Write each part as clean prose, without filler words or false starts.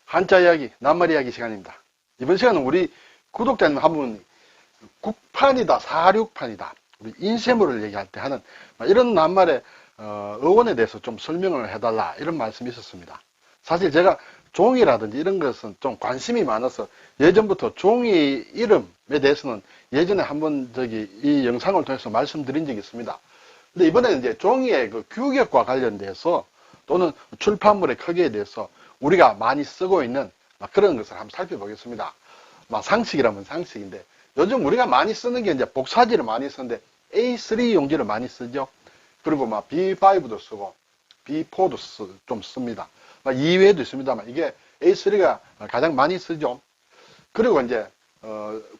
한자 이야기, 낱말 이야기 시간입니다. 이번 시간은 우리 구독자님 한 분이 국판이다, 사륙판이다, 우리 인쇄물을 얘기할 때 하는 이런 낱말의 어원에 대해서 좀 설명을 해달라 이런 말씀이 있었습니다. 사실 제가 종이라든지 이런 것은 좀 관심이 많아서 예전부터 종이 이름에 대해서는 예전에 한번 이 영상을 통해서 말씀드린 적이 있습니다. 근데 이번에는 이제 종이의 그 규격과 관련돼서 또는 출판물의 크기에 대해서 우리가 많이 쓰고 있는 그런 것을 한번 살펴보겠습니다. 상식이라면 상식인데 요즘 우리가 많이 쓰는 게 이제 복사지를 많이 쓰는데 A3 용지를 많이 쓰죠. 그리고 B5도 쓰고 B4도 좀 씁니다. 이외에도 있습니다만 이게 A3가 가장 많이 쓰죠. 그리고 이제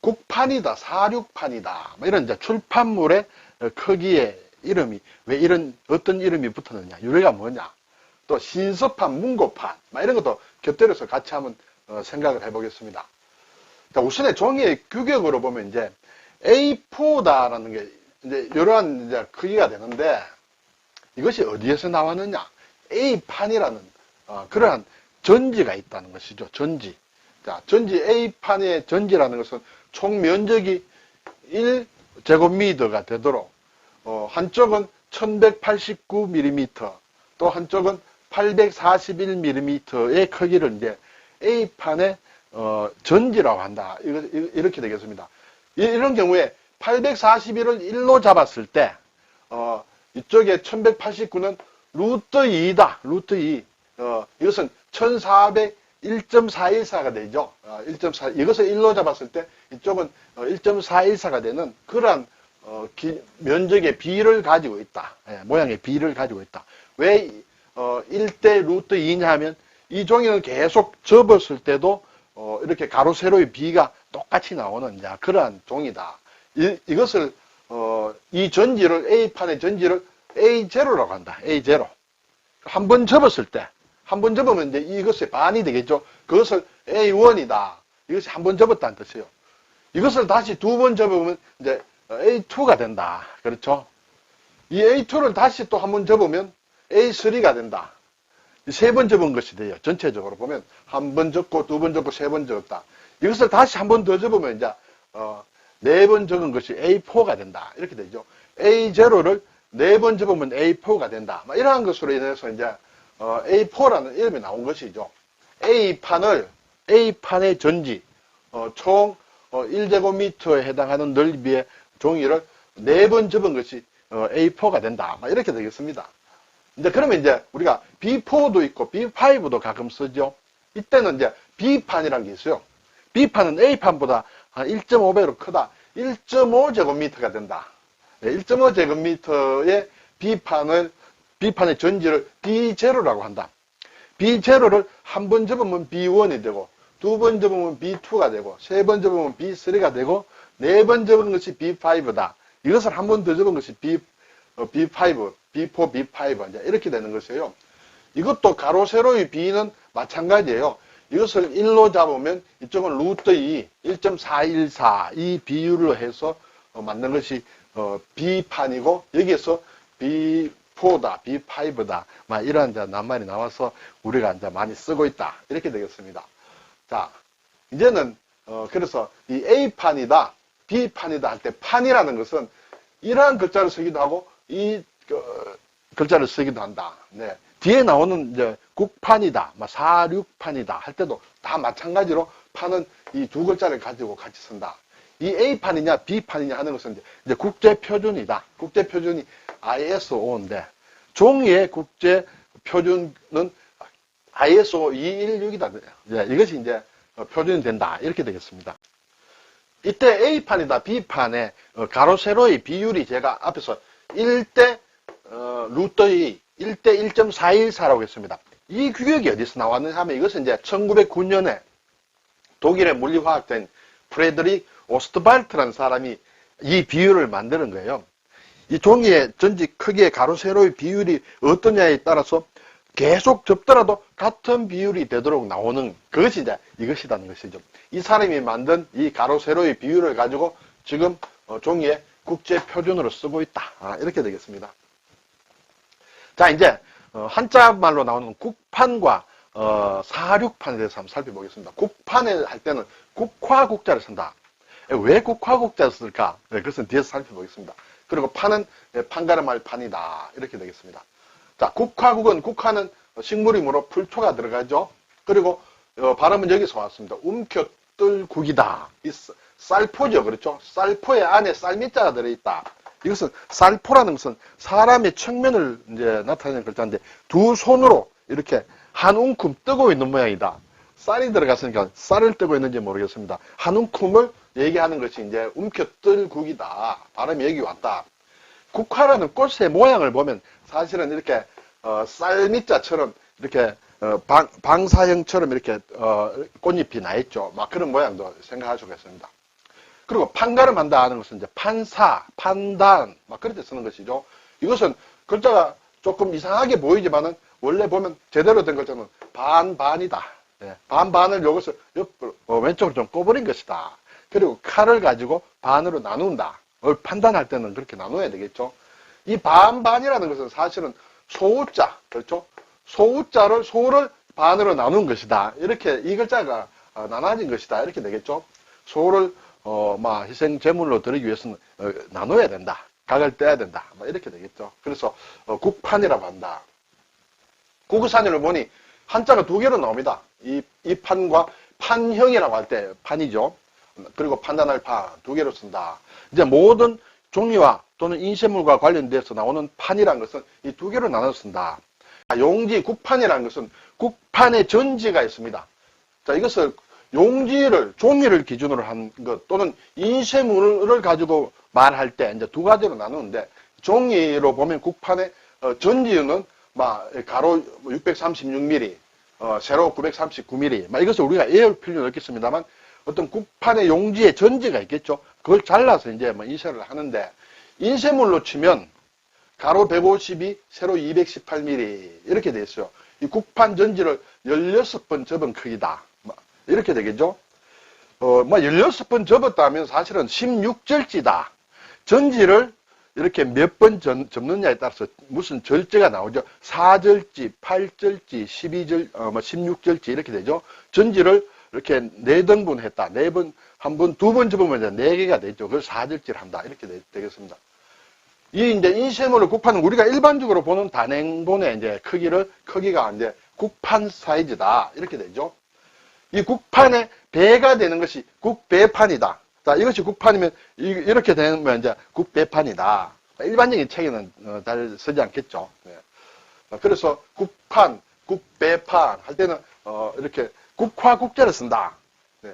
국판이다, 사륙판이다 이런 이제 출판물의 크기의 이름이 왜 이런 어떤 이름이 붙었느냐, 유래가 뭐냐, 또 신서판, 문고판 이런 것도 곁들여서 같이 한번 생각을 해보겠습니다. 자, 우선에 종이의 규격으로 보면 이제 A4다라는 게 이제 이러한 이제 크기가 되는데 이것이 어디에서 나왔느냐? A판이라는 그러한 전지가 있다는 것이죠. 전지. 자, 전지 A판의 전지라는 것은 총 면적이 1제곱미터가 되도록 한쪽은 1189mm, 또 한쪽은 841mm의 크기를 이제 A판의 전지라고 한다. 이렇게 되겠습니다. 이런 경우에 841을 1로 잡았을 때 이쪽에 1189는 루트 2다. 루트 2. 이것은 1401.414가 되죠. 1.4, 이것을 1로 잡았을 때 이쪽은 1.414가 되는 그러한 면적의 비를 가지고 있다. 모양의 비를 가지고 있다. 왜 1대 루트 2냐 하면 이 종이는 계속 접었을 때도 이렇게 가로 세로의 비가 똑같이 나오는 그러한 종이다. 이것을 이 전지를 A판의 전지를 A0라고 한다. A0. 한 번 접었을 때 한 번 접으면 이제 이것의 반이 되겠죠. 그것을 A1이다. 이것이 한 번 접었다는 뜻이에요. 이것을 다시 두 번 접으면 이제 A2가 된다. 그렇죠? 이 A2를 다시 또 한 번 접으면 A3가 된다. 세 번 접은 것이 돼요. 전체적으로 보면 한 번 접고 두 번 접고 세 번 접었다. 이것을 다시 한 번 더 접으면 이제 네 번 접은 것이 A4가 된다. 이렇게 되죠. A0를 네 번 접으면 A4가 된다. 이러한 것으로 인해서 이제 A4라는 이름이 나온 것이죠. A판의 전지 총 1제곱미터에 해당하는 넓이의 종이를 네 번 접은 것이 A4가 된다. 이렇게 되겠습니다. 이제 그러면 이제 우리가 B4도 있고 B5도 가끔 쓰죠. 이때는 이제 B판이라는 게 있어요. B판은 A판보다 한 1.5배로 크다. 1.5제곱미터가 된다. 1.5제곱미터의 B판의 전지를 B0라고 한다. B0를 한 번 접으면 B1이 되고, 두 번 접으면 B2가 되고, 세 번 접으면 B3가 되고, 네 번 접은 것이 B5다. 이것을 한 번 더 접은 것이 B5, B4, B5 이제 이렇게 되는 것이에요. 이것도 가로 세로의 B는 마찬가지예요. 이것을 1로 잡으면 이쪽은 루트 2, 1.414 이 비율로 해서 만든 것이 B판이고 여기에서 B4다, B5다 이런 낱말이 나와서 우리가 이제 많이 쓰고 있다. 이렇게 되겠습니다. 자, 이제는 그래서 이 A판이다, B판이다 할 때 판이라는 것은 이러한 글자를 쓰기도 하고 이 글자를 쓰기도 한다. 네. 뒤에 나오는 이제 국판이다, 사륙판이다 할 때도 다 마찬가지로 판은 이 두 글자를 가지고 같이 쓴다. 이 A판이냐 B판이냐 하는 것은 이제 국제표준이다. 국제표준이 ISO인데 종이의 국제표준은 ISO 216이다. 이것이 이제 표준이 된다. 이렇게 되겠습니다. 이때 A판이다 B판의 가로 세로의 비율이 제가 앞에서 1대 루트 2, 1대 1.414라고 했습니다. 이 규격이 어디서 나왔느냐 하면 이것은 이제 1909년에 독일의 물리화학자인 프레드릭 오스트발트라는 사람이 이 비율을 만드는 거예요. 이 종이의 전지 크기의 가로 세로의 비율이 어떠냐에 따라서 계속 접더라도 같은 비율이 되도록 나오는 그것이 이제 이것이라는 것이죠. 이 사람이 만든 이 가로 세로의 비율을 가지고 지금 종이의 국제 표준으로 쓰고 있다. 이렇게 되겠습니다. 자, 이제 한자 말로 나오는 국판과 사륙판에 대해서 한번 살펴보겠습니다. 국판에 할 때는 국화국자를 쓴다. 왜 국화국자를 쓸까? 네, 그것은 뒤에서 살펴보겠습니다. 그리고 판은 판가름할 판이다. 이렇게 되겠습니다. 자, 국화는 식물이므로 풀초가 들어가죠. 그리고 발음은 여기서 왔습니다. 움켜뜰국이다. 이 쌀포죠. 그렇죠? 쌀포에 안에 쌀미자가 들어있다. 이것은 쌀포라는 것은 사람의 측면을 이제 나타내는 글자인데 두 손으로 이렇게 한 움큼 뜨고 있는 모양이다. 쌀이 들어갔으니까 쌀을 뜨고 있는지 모르겠습니다. 한 움큼을 얘기하는 것이 이제 움켜뜰국이다. 발음이 여기 왔다. 국화라는 꽃의 모양을 보면 사실은 이렇게 쌀미자처럼 이렇게 방사형처럼 이렇게 꽃잎이 나 있죠. 막 그런 모양도 생각할 수가 있습니다. 그리고 판가름한다 하는 것은 이제 판사, 판단 막 그럴 때 쓰는 것이죠. 이것은 글자가 조금 이상하게 보이지만은 원래 보면 제대로 된 글자는 반반이다. 예, 반반을 여기서 옆으로 왼쪽으로 좀 꼬부린 것이다. 그리고 칼을 가지고 반으로 나눈다. 판단할 때는 그렇게 나눠야 되겠죠. 이 반반이라는 것은 사실은 소우자, 그렇죠? 소를 반으로 나눈 것이다. 이렇게 이 글자가 나눠진 것이다. 이렇게 되겠죠. 소를 희생 제물로 드리기 위해서는 나눠야 된다. 각을 떼야 된다. 이렇게 되겠죠. 그래서 국판이라고 한다. 국어사전을 보니 한자가 두 개로 나옵니다. 이 판과 판형이라고 할 때 판이죠. 그리고 판단할 판 두 개로 쓴다. 이제 모든 종이와 또는 인쇄물과 관련돼서 나오는 판이라는 것은 이 두 개로 나눠 쓴다. 용지, 국판이라는 것은 국판의 전지가 있습니다. 자, 이것을 종이를 기준으로 한 것 또는 인쇄물을 가지고 말할 때 이제 두 가지로 나누는데 종이로 보면 국판의 전지는 가로 636mm, 세로 939mm 이것을 우리가 외울 필요는 없겠습니다만 어떤 국판의 용지의 전지가 있겠죠. 그걸 잘라서 이제 인쇄를 하는데 인쇄물로 치면 가로 152, 세로 218mm 이렇게 돼 있어요. 이 국판 전지를 16번 접은 크기다. 이렇게 되겠죠. 16번 접었다면 사실은 16절지다. 전지를 이렇게 몇 번 접느냐에 따라서 무슨 절제가 나오죠. 4절지, 8절지, 16절지 이렇게 되죠. 전지를 이렇게 4등분 했다. 4번, 한 번, 2번 접으면 이제 4개가 되죠. 그걸 4절지를 한다. 이렇게 되겠습니다. 이 이제 인쇄물을 국판은 우리가 일반적으로 보는 단행본의 이제 크기가 이제 국판 사이즈다. 이렇게 되죠. 이 국판의 배가 되는 것이 국배판이다. 자, 이것이 국판이면 이렇게 되면 이제 국배판이다. 일반적인 책에는 잘 쓰지 않겠죠. 네. 그래서 국판, 국배판 할 때는 이렇게 국화국자를 쓴다. 네.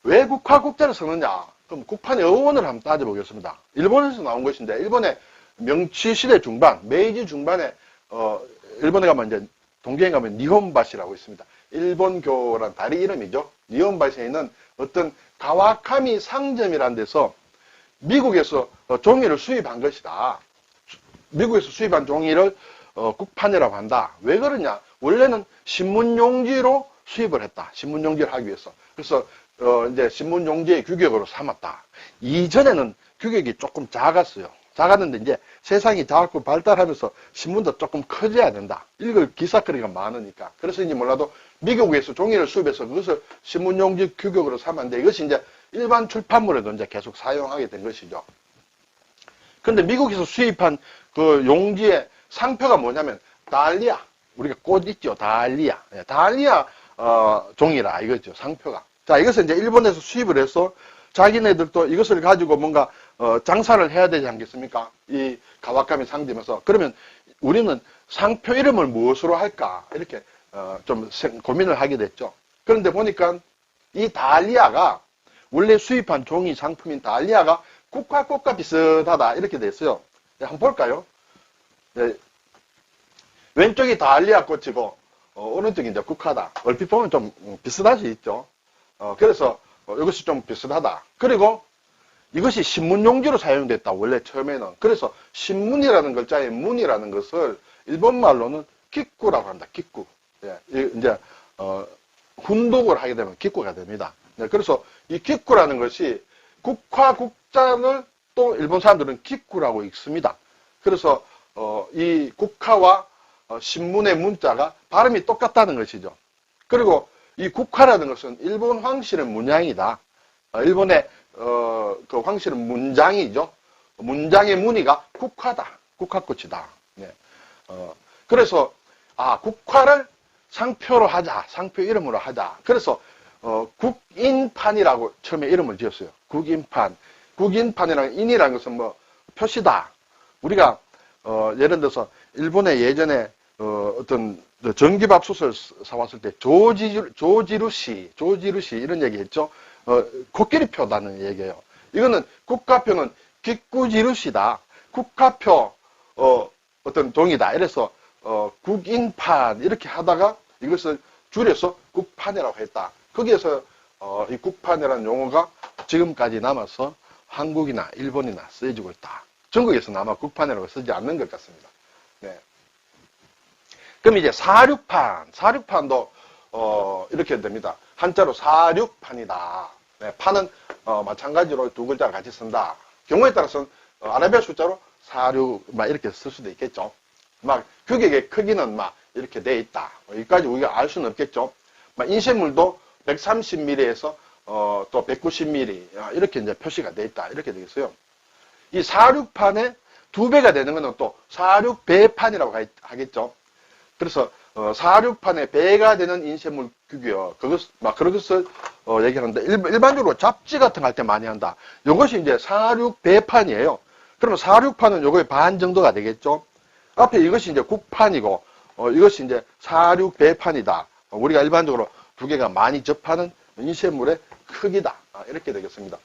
왜 국화국자를 쓰느냐? 그럼 국판의 어원을 한번 따져보겠습니다. 일본에서 나온 것인데 일본의 명치시대 중반, 메이지 중반에 일본에 가면 이제 동경에 가면 니혼바시라고 있습니다. 일본교란 다리 이름이죠. 니혼바시에 있는 어떤 가와카미 상점이라는 데서 미국에서 종이를 수입한 것이다. 미국에서 수입한 종이를 국판이라고 한다. 왜 그러냐? 원래는 신문용지로 수입을 했다. 신문용지를 하기 위해서. 그래서 이제 신문용지의 규격으로 삼았다. 이전에는 규격이 조금 작았어요. 작았는데 이제 세상이 자꾸 발달하면서 신문도 조금 커져야 된다. 읽을 기사거리가 많으니까. 그래서인지 몰라도 미국에서 종이를 수입해서 그것을 신문용지 규격으로 삼았는데 이것이 이제 일반 출판물에도 이제 계속 사용하게 된 것이죠. 근데 미국에서 수입한 그 용지의 상표가 뭐냐면 달리아. 우리가 꽃 있죠. 달리아. 달리아 종이라 이거죠. 상표가. 자, 이것을 이제 일본에서 수입을 해서 자기네들도 이것을 가지고 뭔가 장사를 해야 되지 않겠습니까? 이 가와카미 상점에서. 그러면 우리는 상표 이름을 무엇으로 할까? 이렇게 좀 고민을 하게 됐죠. 그런데 보니까 이 달리아가 원래 수입한 종이 상품인 달리아가 국화꽃과 비슷하다 이렇게 됐어요. 네, 한번 볼까요? 네. 왼쪽이 달리아 꽃이고 오른쪽이 이제 국화다. 얼핏 보면 좀 비슷할 수 있죠. 그래서 이것이 좀 비슷하다. 그리고 이것이 신문용지로 사용됐다. 원래 처음에는. 그래서 신문이라는 글자의 문이라는 것을 일본말로는 기꾸라고 한다. 기꾸. 예, 이제 훈독을 하게 되면 기꾸가 됩니다. 네, 그래서 이 기꾸라는 것이 국화 국자를 또 일본 사람들은 기꾸라고 읽습니다. 그래서 이 국화와 신문의 문자가 발음이 똑같다는 것이죠. 그리고 이 국화라는 것은 일본 황실의 문양이다. 일본의 그 황실은 문장이죠. 문장의 무늬가 국화다. 국화꽃이다. 네. 그래서 국화를 상표로 하자. 상표 이름으로 하자. 그래서 국인판이라고 처음에 이름을 지었어요. 국인판. 국인판이라는 인이라는 것은 뭐 표시다. 우리가 예를 들어서 일본에 예전에 어떤 전기밥솥을 사왔을 때 조지루시 이런 얘기했죠. 코끼리표다는 얘기예요. 이거는 국가표는 기꾸지루시다. 국가표 어떤 종이다. 이래서 국인판 이렇게 하다가 이것을 줄여서 국판이라고 했다. 거기에서 이 국판이라는 용어가 지금까지 남아서 한국이나 일본이나 쓰여지고 있다. 중국에서는 아마 국판이라고 쓰지 않는 것 같습니다. 네. 그럼 이제 사륙판도 이렇게 됩니다. 한자로 사륙판이다. 네, 판은 마찬가지로 두 글자를 같이 쓴다. 경우에 따라서는 아라비아 숫자로 사륙 막 이렇게 쓸 수도 있겠죠. 막 규격의 크기는 막 이렇게 돼 있다. 여기까지 우리가 알 수는 없겠죠. 막 인쇄물도 130mm에서 또 190mm 이렇게 이제 표시가 돼 있다. 이렇게 되겠어요. 이 사륙판의 2배가 되는 것은 또 사륙배판이라고 하겠죠. 그래서 사륙판의 배가 되는 인쇄물 규격 그런 것을 얘기하는데 일반적으로 잡지 같은 거 할 때 많이 한다. 이것이 이제 사륙배판이에요. 그러면 사륙판은 요거의 반 정도가 되겠죠. 앞에 이것이 이제 국판이고 이것이 이제 사륙배판이다. 우리가 일반적으로 2개가 많이 접하는 인쇄물의 크기다. 이렇게 되겠습니다.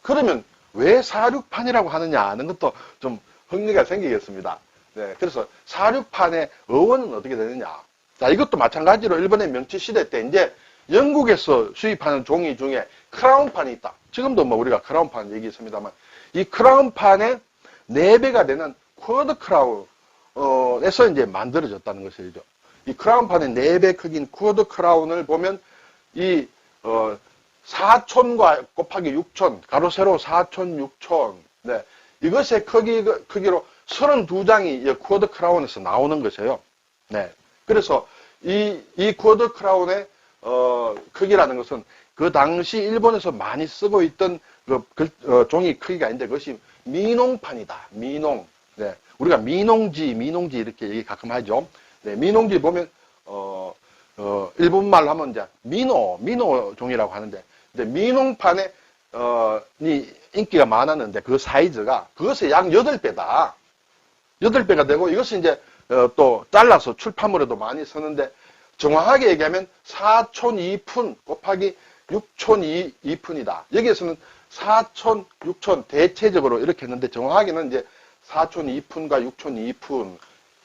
그러면 왜 사륙판이라고 하느냐 하는 것도 좀 흥미가 생기겠습니다. 네, 그래서 사륙판의 어원은 어떻게 되느냐. 자, 이것도 마찬가지로 일본의 명치시대 때 이제 영국에서 수입하는 종이 중에 크라운판이 있다. 지금도 뭐 우리가 크라운판 얘기했습니다만 이 크라운판의 4배가 되는 쿼드 크라운에서 이제 만들어졌다는 것이죠. 이 크라운판의 4배 크기인 쿼드 크라운을 보면 이 4촌과 곱하기 6촌, 가로 세로 4촌, 6촌. 네. 이것의 크기로 32장이 쿼드 크라운에서 나오는 것이에요. 네. 그래서 이 쿼드 크라운의 크기라는 것은 그 당시 일본에서 많이 쓰고 있던 종이 크기가 있는데 그것이 민홍판이다. 민홍. 네. 우리가 민홍지 이렇게 얘기 가끔 하죠. 네. 민홍지 보면 일본말로 하면 이제 민호 종이라고 하는데 민홍판에 인기가 많았는데 그 사이즈가 그것의 약 8배다. 8배가 되고 이것이 이제 또 잘라서 출판물에도 많이 쓰는데 정확하게 얘기하면 4촌 2푼 곱하기 6촌 2푼이다. 여기에서는 4촌, 6촌 대체적으로 이렇게 했는데 정확하게는 이제 4촌 2푼과 6촌 2푼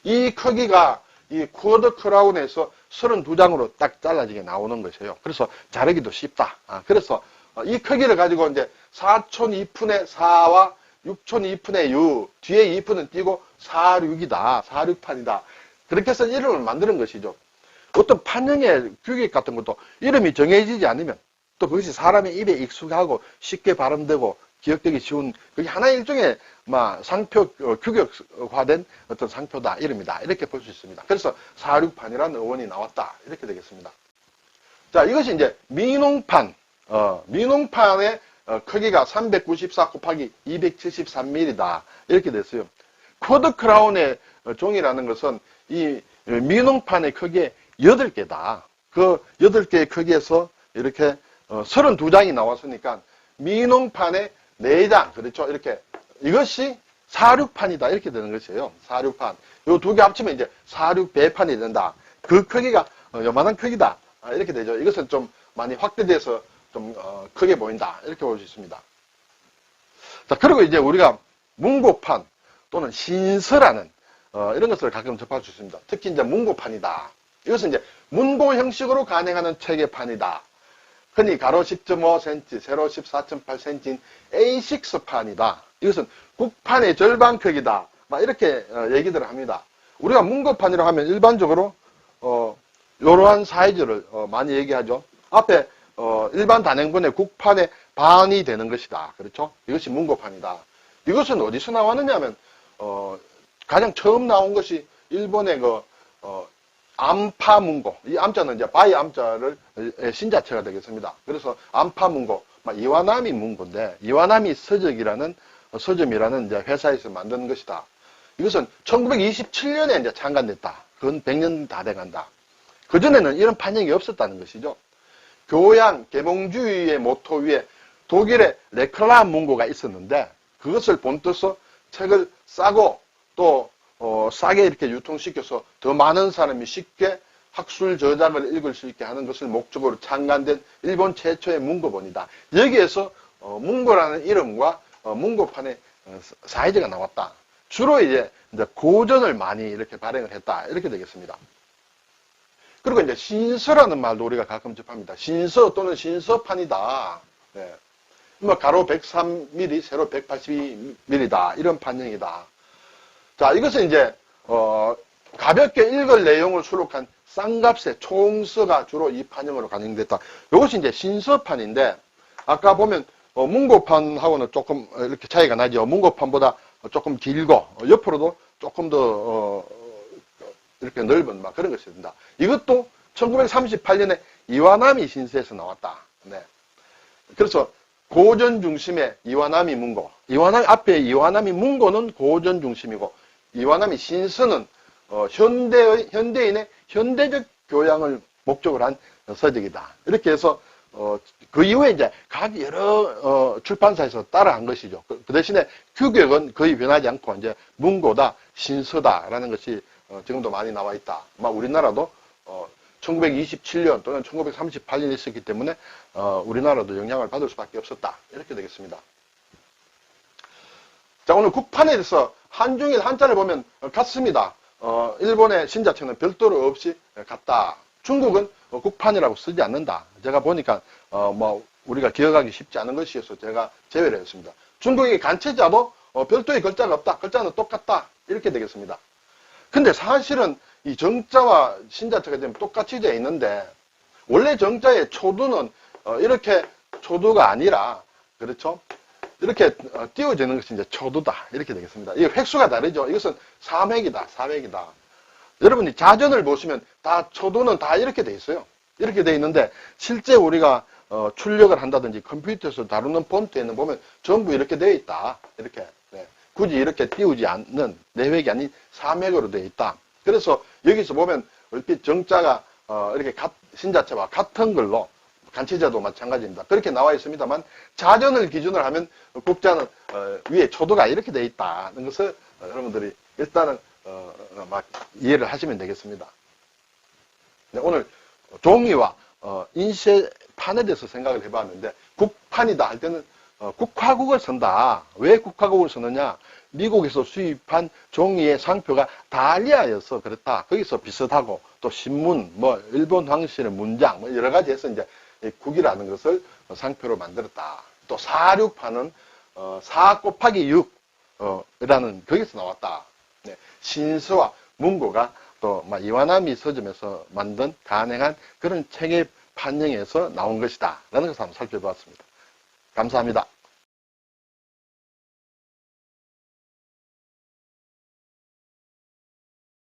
이 크기가 이 쿼드 크라운에서 32장으로 딱 잘라지게 나오는 것이에요. 그래서 자르기도 쉽다. 그래서 이 크기를 가지고 이제 4촌 2푼의 4와 6촌 2푼의 6, 뒤에 2푼은 띄고 사륙이다. 사륙판이다. 그렇게 해서 이름을 만드는 것이죠. 어떤 판형의 규격 같은 것도 이름이 정해지지 않으면 또 그것이 사람의 입에 익숙하고 쉽게 발음되고 기억되기 쉬운 그게 하나의 일종의 상표 규격화된 어떤 상표다 이름이다 이렇게 볼 수 있습니다. 그래서 사륙판이라는 어원이 나왔다 이렇게 되겠습니다. 자, 이것이 이제 민홍판 민홍판의 크기가 394 곱하기 273mm다 이렇게 됐어요. 쿼드 크라운의 종이라는 것은 이 민홍판의 크기의 8개다. 그 8개의 크기에서 이렇게 32장이 나왔으니까 민홍판의 4장, 그렇죠? 이렇게 이것이 사륙판이다 이렇게 되는 것이에요. 사륙판. 요 2개 합치면 이제 사륙배판이 된다. 그 크기가 요만한 크기다. 이렇게 되죠. 이것은 좀 많이 확대돼서 좀 크게 보인다. 이렇게 볼 수 있습니다. 자, 그리고 이제 우리가 문고판 또는 신서라는 이런 것을 가끔 접할 수 있습니다. 특히 이제 문고판이다. 이것은 이제 문고 형식으로 간행하는 체계판이다. 흔히 가로 10.5cm, 세로 14.8cm인 A6판이다. 이것은 국판의 절반 크기다. 막 이렇게 얘기들을 합니다. 우리가 문고판이라고 하면 일반적으로 이러한 사이즈를 많이 얘기하죠. 앞에 일반 단행본의 국판의 반이 되는 것이다. 그렇죠? 이것이 문고판이다. 이것은 어디서 나왔느냐 하면 가장 처음 나온 것이 일본의 암파문고. 이 암자는 이제 바위 암자를 신자체가 되겠습니다. 그래서 암파문고, 이와나미 문고인데, 이와나미 서점이라는 이제 회사에서 만든 것이다. 이것은 1927년에 이제 창간됐다. 그건 100년 다 돼간다. 그전에는 이런 판형이 없었다는 것이죠. 교양, 계몽주의의 모토 위에 독일의 레클람 문고가 있었는데, 그것을 본떠서 책을 싸고 또 싸게 이렇게 유통시켜서 더 많은 사람이 쉽게 학술 저작을 읽을 수 있게 하는 것을 목적으로 창간된 일본 최초의 문고본이다. 여기에서 문고라는 이름과 문고판의 사이즈가 나왔다. 주로 이제 고전을 많이 이렇게 발행을 했다. 이렇게 되겠습니다. 그리고 이제 신서라는 말도 우리가 가끔 접합니다. 신서 또는 신서판이다. 네. 가로 103mm, 세로 182mm다. 이런 판형이다. 자, 이것은 이제 가볍게 읽을 내용을 수록한 쌍갑새 총서가 주로 이 판형으로 간행됐다. 이것이 이제 신서판인데, 아까 보면 문고판하고는 조금 이렇게 차이가 나죠. 문고판보다 조금 길고 옆으로도 조금 더 이렇게 넓은 그런 것이 된다. 이것도 1938년에 이와나미 신서에서 나왔다. 네. 그래서 고전 중심의 이와나미 문고, 앞에 이와나미 문고는 고전 중심이고, 이와나미 신서는 현대인의 현대적 교양을 목적으로 한 서적이다. 이렇게 해서 그 이후에 이제 각 여러 출판사에서 따라한 것이죠. 그 대신에 규격은 거의 변하지 않고 이제 문고다, 신서다라는 것이 지금도 많이 나와 있다. 우리나라도 1927년 또는 1938년에 있었기 때문에 우리나라도 영향을 받을 수밖에 없었다. 이렇게 되겠습니다. 자, 오늘 국판에 대해서 한중일 한자를 보면 같습니다. 일본의 신자체는 별도로 없이 같다. 중국은 국판이라고 쓰지 않는다. 제가 보니까 우리가 기억하기 쉽지 않은 것이어서 제가 제외를 했습니다. 중국의 간체자도 별도의 글자가 없다. 글자는 똑같다. 이렇게 되겠습니다. 근데 사실은 이 정자와 신자체가 되면 똑같이 되어 있는데, 원래 정자의 초두는 이렇게 초두가 아니라, 그렇죠? 이렇게 띄워지는 것이 이제 초두다. 이렇게 되겠습니다. 이게 획수가 다르죠. 이것은 3획이다. 4획이다. 여러분이 자전을 보시면 다 초두는 다 이렇게 돼 있어요. 이렇게 돼 있는데, 실제 우리가 출력을 한다든지 컴퓨터에서 다루는 폰트에는 보면 전부 이렇게 되어 있다. 이렇게. 네. 굳이 이렇게 띄우지 않는 4획이 아닌 3획으로 되어 있다. 그래서 여기서 보면 얼핏 정자가 이렇게 신자체와 같은 글로, 간체자도 마찬가지입니다. 그렇게 나와 있습니다만, 자전을 기준으로 하면 국자는 위에 초도가 이렇게 되어 있다는 것을 여러분들이 일단은 이해를 하시면 되겠습니다. 네, 오늘 종이와 인쇄판에 대해서 생각을 해봤는데, 국판이다 할 때는 국화국을 쓴다. 왜 국화국을 쓰느냐? 미국에서 수입한 종이의 상표가 다리아여서 그렇다. 거기서 비슷하고, 또 신문, 일본 황실의 문장, 여러 가지 해서 이제 국이라는 것을 상표로 만들었다. 또 사륙판은 4 곱하기 6이라는 거기서 나왔다. 네. 신서와 문고가 또 이와나미 서점에서 만든 간행한 그런 책의 판형에서 나온 것이다. 라는 것을 한번 살펴보았습니다. 감사합니다.